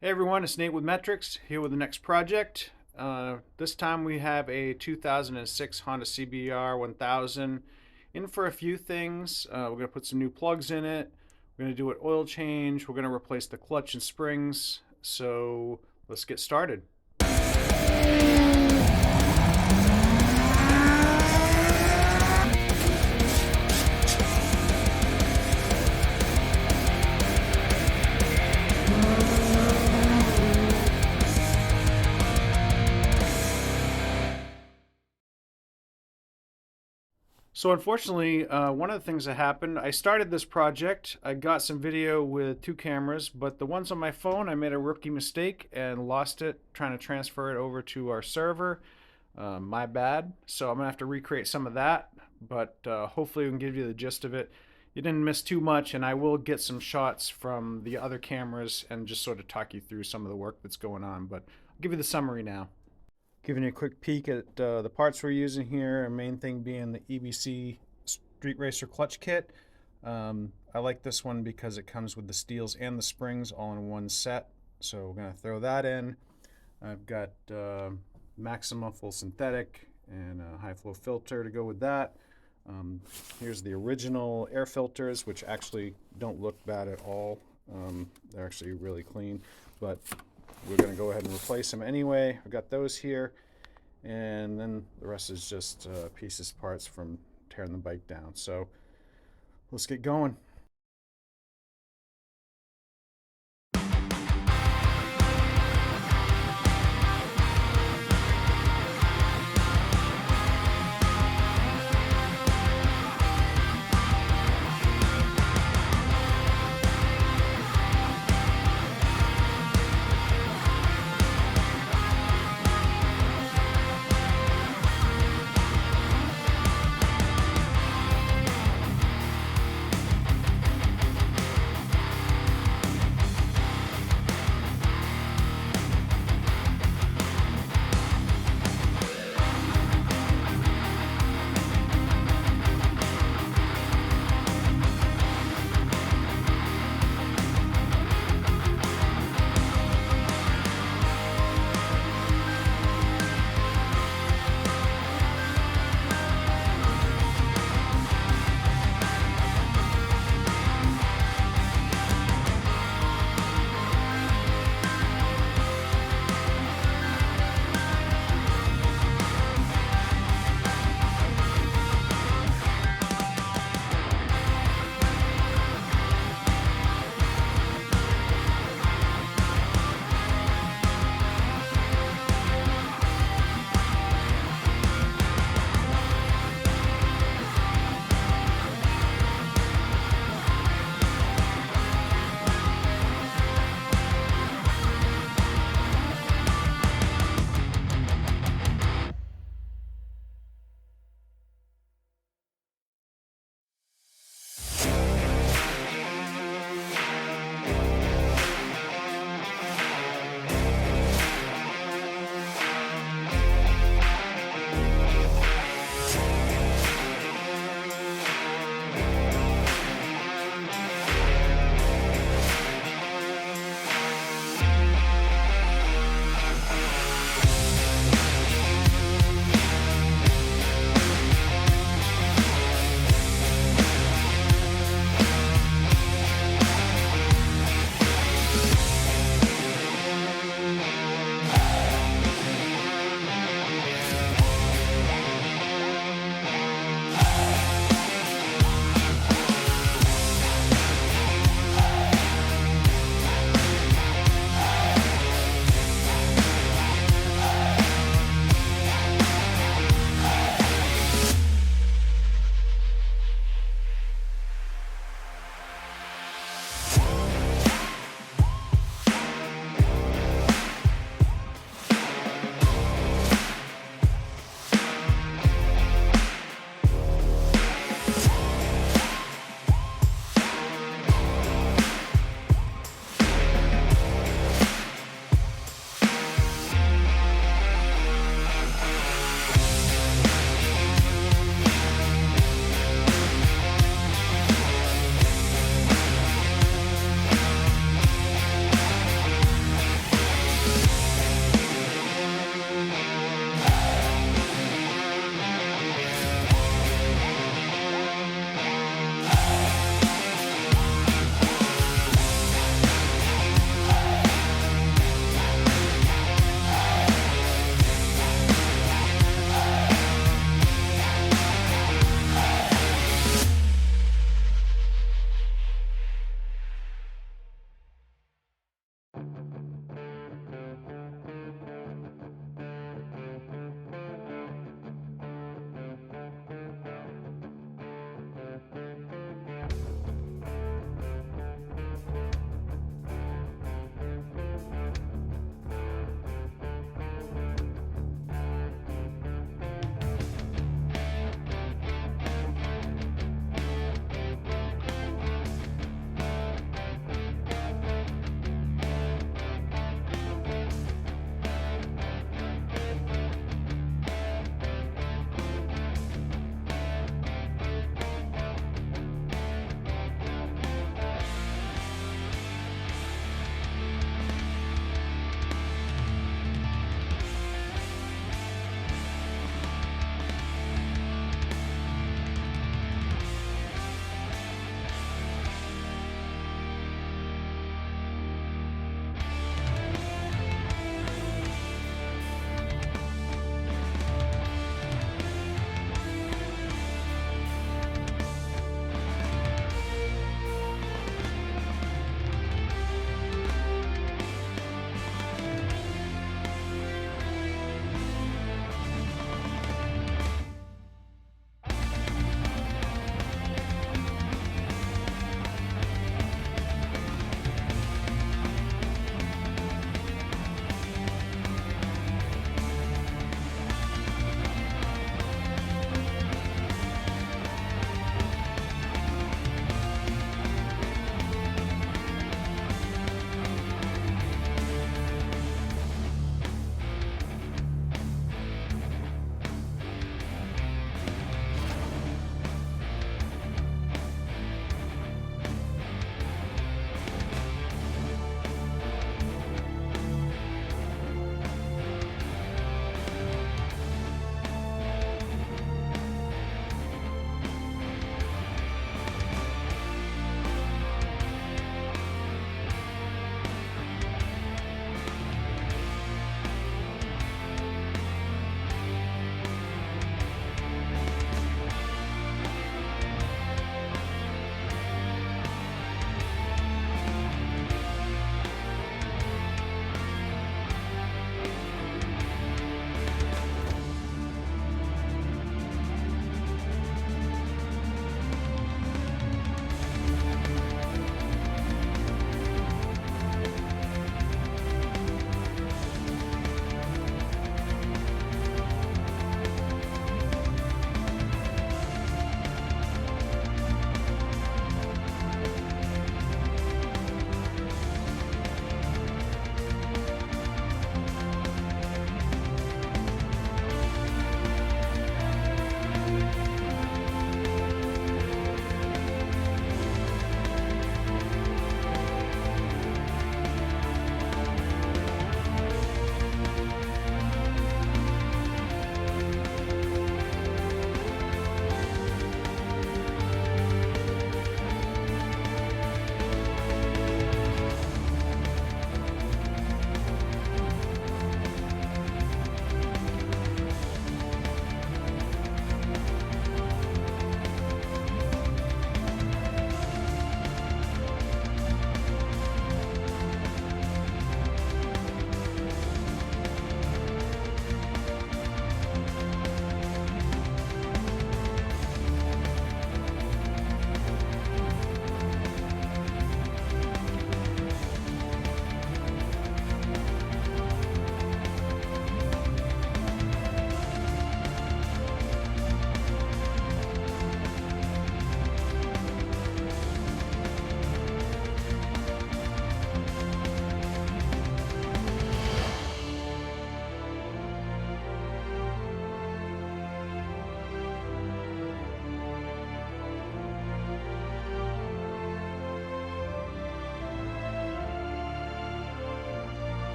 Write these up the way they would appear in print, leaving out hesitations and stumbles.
Hey everyone, it's Nate with Metrics here with the next project. This time we have a 2006 Honda CBR1000 in for a few things. We're going to put some new plugs in it. We're going to do an oil change. We're going to replace the clutch and springs. So let's get started. So unfortunately, one of the things that happened, I started this project. I got some video with two cameras, but the ones on my phone, I made a rookie mistake and lost it trying to transfer it over to our server. My bad. So I'm gonna have to recreate some of that, but hopefully we can give you the gist of it. You didn't miss too much, and I will get some shots from the other cameras and just sort of talk you through some of the work that's going on. But I'll give you the summary now. Giving you a quick peek at the parts we're using here, our main thing being the EBC Street Racer clutch kit. I like this one because it comes with the steels and the springs all in one set, so we're going to throw that in. I've got Maxima full synthetic and a high flow filter to go with that. Here's the original air filters, which actually don't look bad at all. They're actually really clean, but we're going to go ahead and replace them anyway. I've got those here, and then the rest is just pieces, parts from tearing the bike down. So let's get going.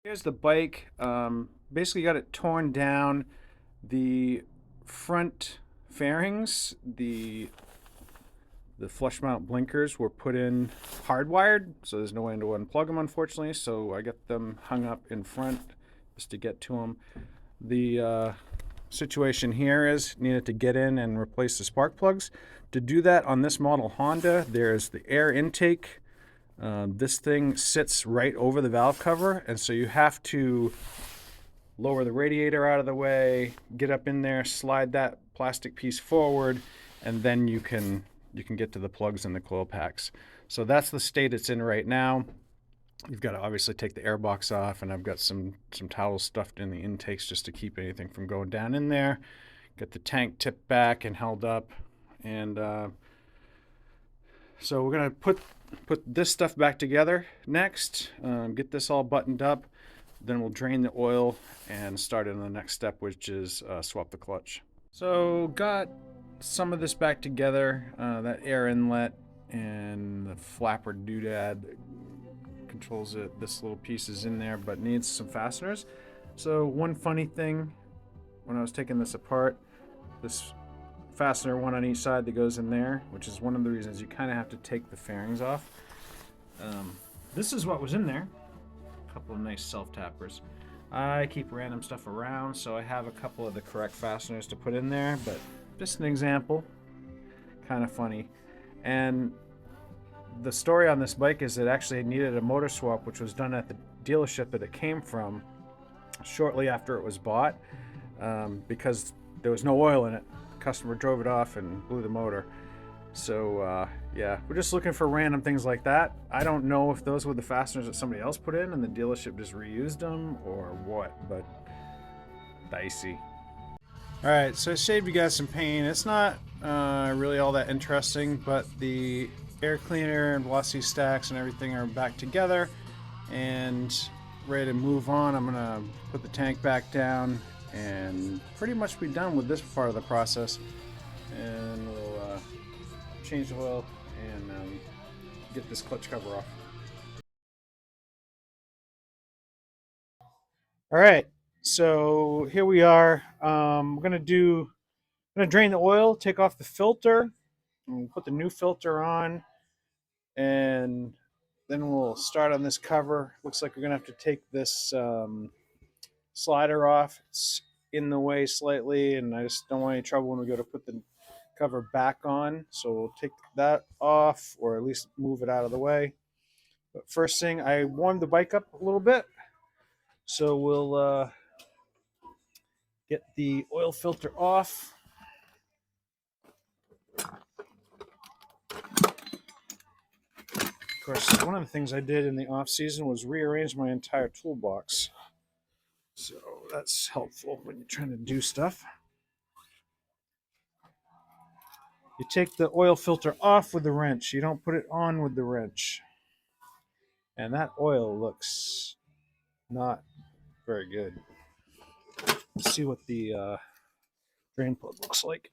Here's the bike. Basically got it torn down. The front fairings, the flush mount blinkers were put in hardwired, so there's no way to unplug them, unfortunately. So I got them hung up in front just to get to them. The situation here is needed to get in and replace the spark plugs. To do that on this model Honda, there's the air intake. This thing sits right over the valve cover, and so you have to lower the radiator out of the way, get up in there, slide that plastic piece forward, and then you can get to the plugs and the coil packs. So that's the state it's in right now. You've got to obviously take the air box off, and I've got some towels stuffed in the intakes just to keep anything from going down in there. Get the tank tipped back and held up, and so we're gonna put this stuff back together next. Get this all buttoned up. Then we'll drain the oil and start in the next step, which is swap the clutch. So got some of this back together. That air inlet and the flapper doodad that controls it. This little piece is in there, but needs some fasteners. So one funny thing, when I was taking this apart, this fastener, one on each side that goes in there, which is one of the reasons you kind of have to take the fairings off. This is what was in there. A couple of nice self-tappers. I keep random stuff around, so I have a couple of the correct fasteners to put in there, but just an example. Kind of funny. And the story on this bike is it actually needed a motor swap, which was done at the dealership that it came from shortly after it was bought, because there was no oil in it. The customer drove it off and blew the motor. So yeah, we're just looking for random things like that. I don't know if those were the fasteners that somebody else put in and the dealership just reused them or what, but dicey. All right, so I saved you guys some pain. It's not really all that interesting, but the air cleaner and velocity stacks and everything are back together and ready to move on. I'm gonna put the tank back down and pretty much be done with this part of the process, and we'll change the oil and get this clutch cover off. All right, so here we are. We're gonna drain the oil, take off the filter, and put the new filter on, and then we'll start on this cover. Looks like we're gonna have to take this slider off. It's in the way slightly, and I just don't want any trouble when we go to put the cover back on. So we'll take that off, or at least move it out of the way. But first thing, I warmed the bike up a little bit. So we'll get the oil filter off. Of course, one of the things I did in the off season was rearrange my entire toolbox. So that's helpful when you're trying to do stuff. You take the oil filter off with the wrench. You don't put it on with the wrench. And that oil looks not very good. Let's see what the drain plug looks like.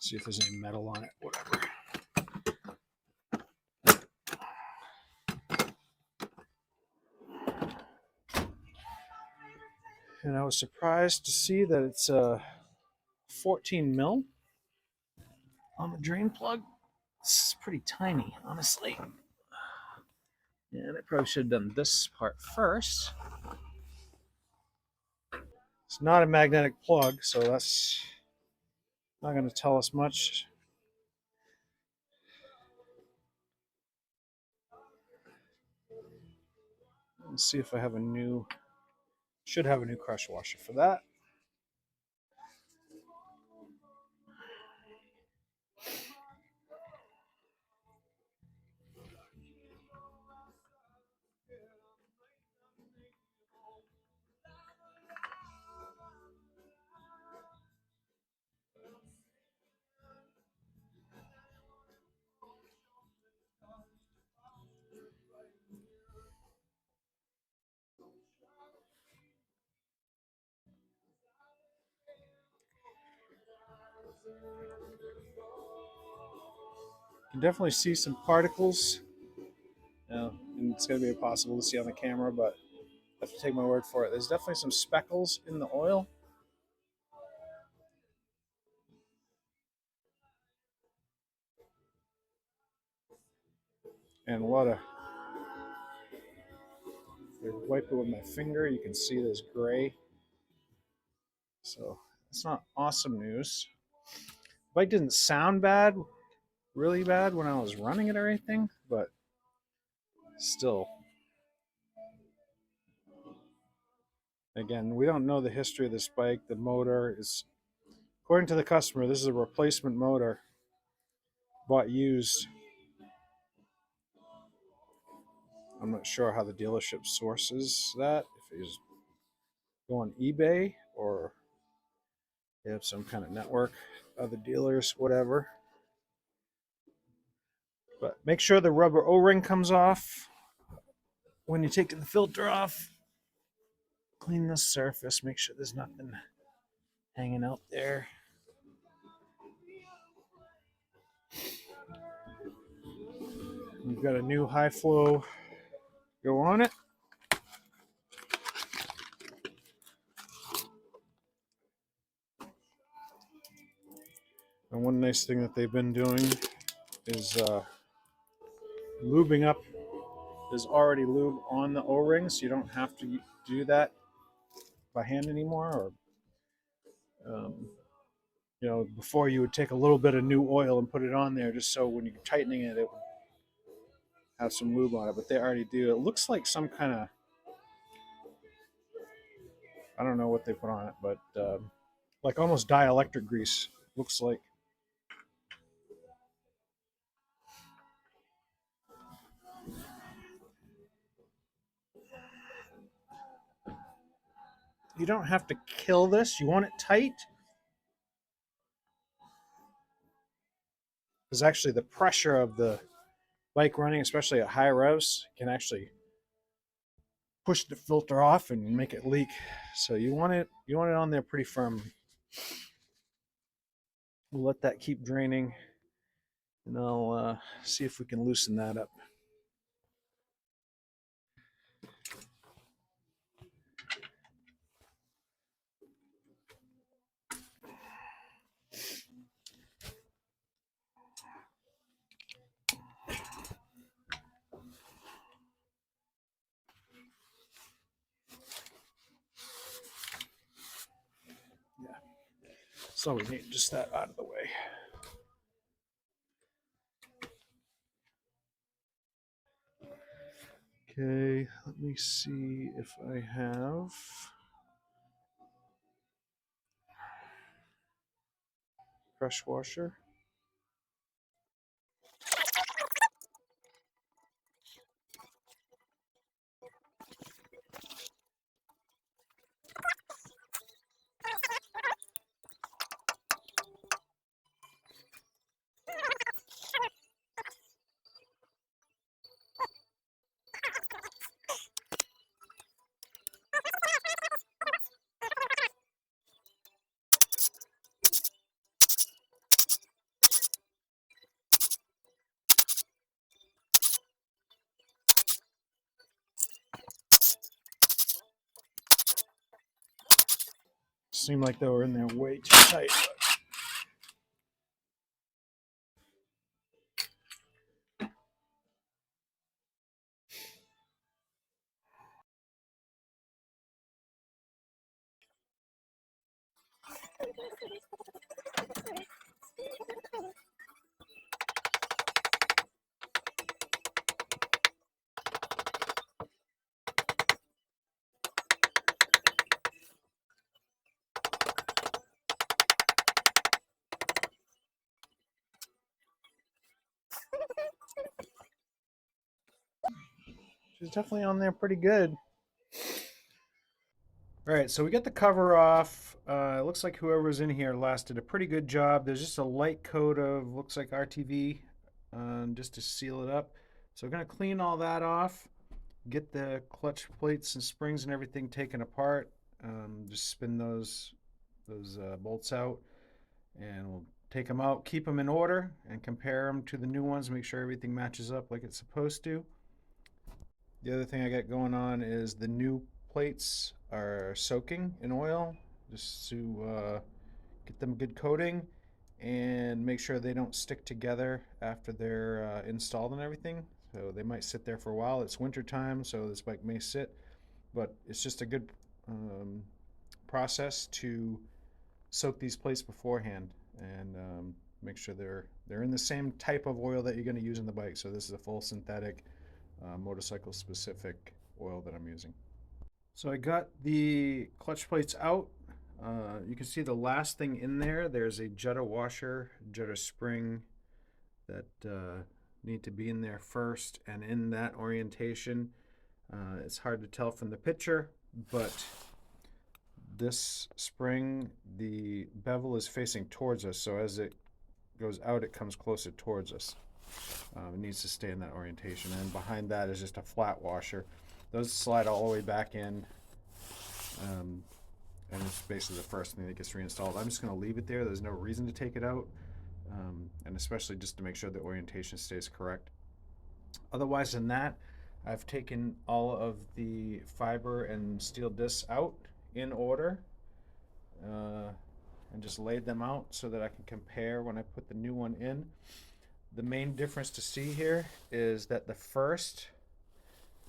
See if there's any metal on it, whatever. And I was surprised to see that it's 14 mil on the drain plug. It's pretty tiny, honestly. And I probably should have done this part first. It's not a magnetic plug, so that's not going to tell us much. Let's see if I have should have a new crush washer for that. You can definitely see some particles. Now, and it's going to be impossible to see on the camera, but I have to take my word for it. There's definitely some speckles in the oil. And a lot of, I wipe it with my finger, you can see there's gray. So it's not awesome news. Bike didn't sound bad, really bad when I was running it or anything, but still. Again, we don't know the history of this bike. The motor is, according to the customer, this is a replacement motor bought used. I'm not sure how the dealership sources that, if it's go on eBay or they have some kind of network, other dealers, whatever. But make sure the rubber O-ring comes off when you take the filter off. Clean the surface, make sure there's nothing hanging out there. We've got a new high flow go on it. And one nice thing that they've been doing is lubing up. There's already lube on the O-ring, so you don't have to do that by hand anymore. Or before you would take a little bit of new oil and put it on there just so when you're tightening it, it would have some lube on it. But they already do. It looks like some kind of, I don't know what they put on it, but like almost dielectric grease. Looks like. You don't have to kill this. You want it tight. Because actually the pressure of the bike running, especially at high revs, can actually push the filter off and make it leak. So you want it on there pretty firm. We'll let that keep draining, and I'll see if we can loosen that up. Yeah, so we need just that out of the way. Okay, let me see if I have pressure washer. Seemed like they were in there way too tight. She's definitely on there pretty good. All right, so we get the cover off. It looks like whoever's in here last did a pretty good job. There's just a light coat of, looks like RTV, just to seal it up. So we're gonna clean all that off, get the clutch plates and springs and everything taken apart. Just spin those bolts out, and we'll take them out, keep them in order, and compare them to the new ones. Make sure everything matches up like it's supposed to. The other thing I got going on is the new plates are soaking in oil just to get them a good coating and make sure they don't stick together after they're installed and everything. So they might sit there for a while. It's winter time, so this bike may sit, but it's just a good process to soak these plates beforehand and make sure they're in the same type of oil that you're going to use in the bike. So this is a full synthetic motorcycle specific oil that I'm using. So I got the clutch plates out. You can see the last thing in there. There's a jetta washer, jetta spring that need to be in there first, and in that orientation. It's hard to tell from the picture, but this spring, the bevel is facing towards us, so as it goes out, it comes closer towards us. It needs to stay in that orientation, and behind that is just a flat washer. Those slide all the way back in, and it's basically the first thing that gets reinstalled. I'm just going to leave it there. There's no reason to take it out, and especially just to make sure the orientation stays correct. Otherwise than that, I've taken all of the fiber and steel discs out in order, and just laid them out so that I can compare when I put the new one in. The main difference to see here is that the first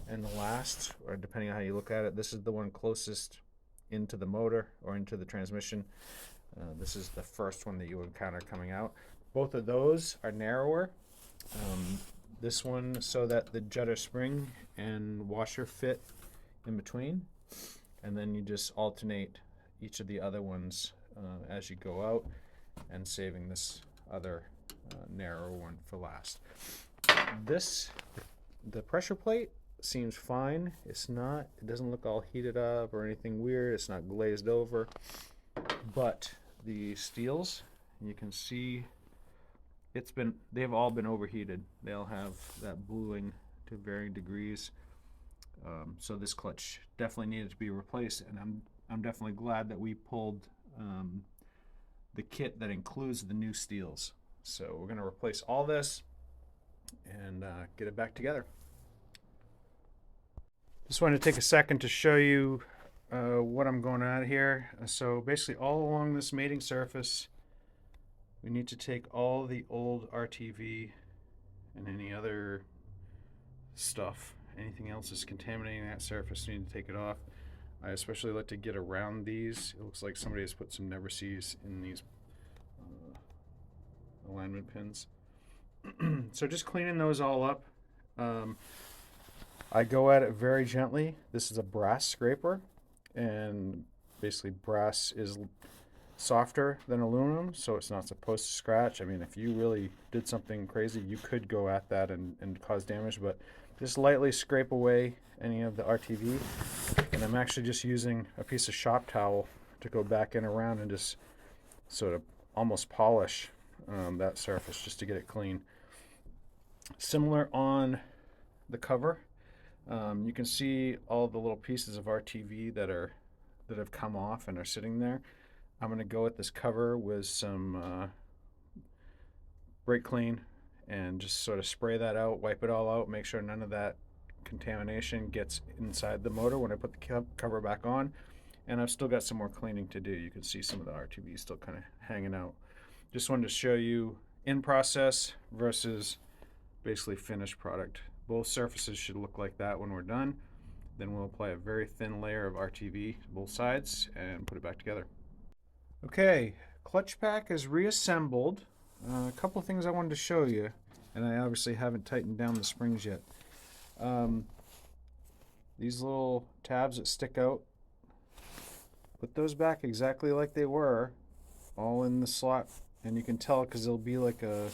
and the last, or depending on how you look at it, this is the one closest into the motor or into the transmission. This is the first one that you encounter coming out. Both of those are narrower. This one so that the jetta spring and washer fit in between, and then you just alternate each of the other ones as you go out, and saving this other narrow one for last. The pressure plate seems fine. It doesn't look all heated up or anything weird. It's not glazed over, but the steels, you can see they've all been overheated. They'll have that bluing to varying degrees. So this clutch definitely needed to be replaced, and I'm definitely glad that we pulled the kit that includes the new steels. So we're going to replace all this and get it back together. Just wanted to take a second to show you what I'm going at here. So basically all along this mating surface, we need to take all the old RTV and any other stuff, anything else that's contaminating that surface, we need to take it off. I especially like to get around these. It looks like somebody has put some never sees in these alignment pins. So just cleaning those all up. I go at it very gently. This is a brass scraper, and basically brass is softer than aluminum, so it's not supposed to scratch. I mean, if you really did something crazy, you could go at that and cause damage, but just lightly scrape away any of the RTV. And I'm actually just using a piece of shop towel to go back in around and just sort of almost polish that surface just to get it clean. Similar on the cover. You can see all the little pieces of RTV that have come off and are sitting there. I'm going to go at this cover with some brake clean and just sort of spray that out, wipe it all out, make sure none of that contamination gets inside the motor when I put the cover back on. And I've still got some more cleaning to do. You can see some of the RTV still kind of hanging out. Just wanted to show you in process versus basically finished product. Both surfaces should look like that when we're done. Then we'll apply a very thin layer of RTV to both sides and put it back together. Okay, clutch pack is reassembled. A couple things I wanted to show you, and I obviously haven't tightened down the springs yet. These little tabs that stick out, put those back exactly like they were, all in the slot, and you can tell because there'll be like a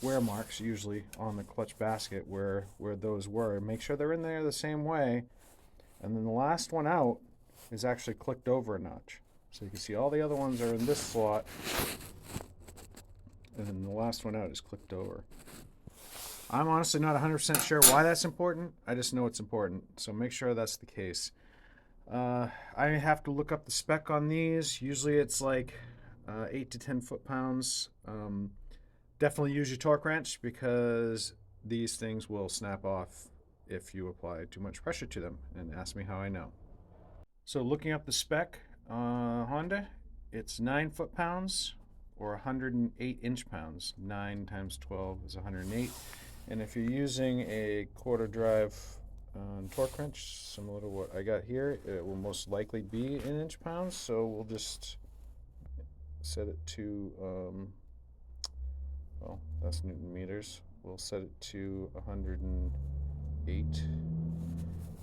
wear marks usually on the clutch basket where those were. Make sure they're in there the same way, and then the last one out is actually clicked over a notch. So you can see all the other ones are in this slot, and then the last one out is clicked over. I'm honestly not 100% sure why that's important. I just know it's important, so make sure that's the case. I have to look up the spec on these. Usually it's like 8 to 10 foot-pounds. Definitely use your torque wrench because these things will snap off if you apply too much pressure to them, and ask me how I know. So looking up the spec, Honda, it's 9 foot-pounds or 108 inch-pounds. 9 times 12 is 108. And if you're using a quarter drive torque wrench, similar to what I got here, it will most likely be in inch-pounds. So we'll just set it to, well, that's Newton meters. We'll set it to 108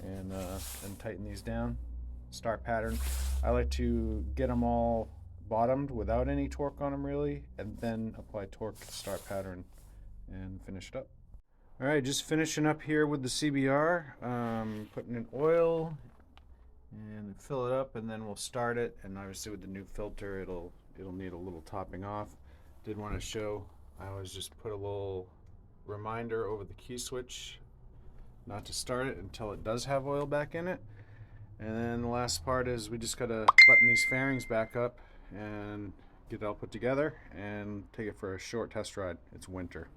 and tighten these down. Start pattern. I like to get them all bottomed without any torque on them really, and then apply torque to start pattern and finish it up. Alright, just finishing up here with the CBR, putting in oil and fill it up, and then we'll start it. And obviously with the new filter it'll need a little topping off. Did want to show, I always just put a little reminder over the key switch not to start it until it does have oil back in it. And then the last part is we just gotta button these fairings back up and get it all put together and take it for a short test ride. It's winter.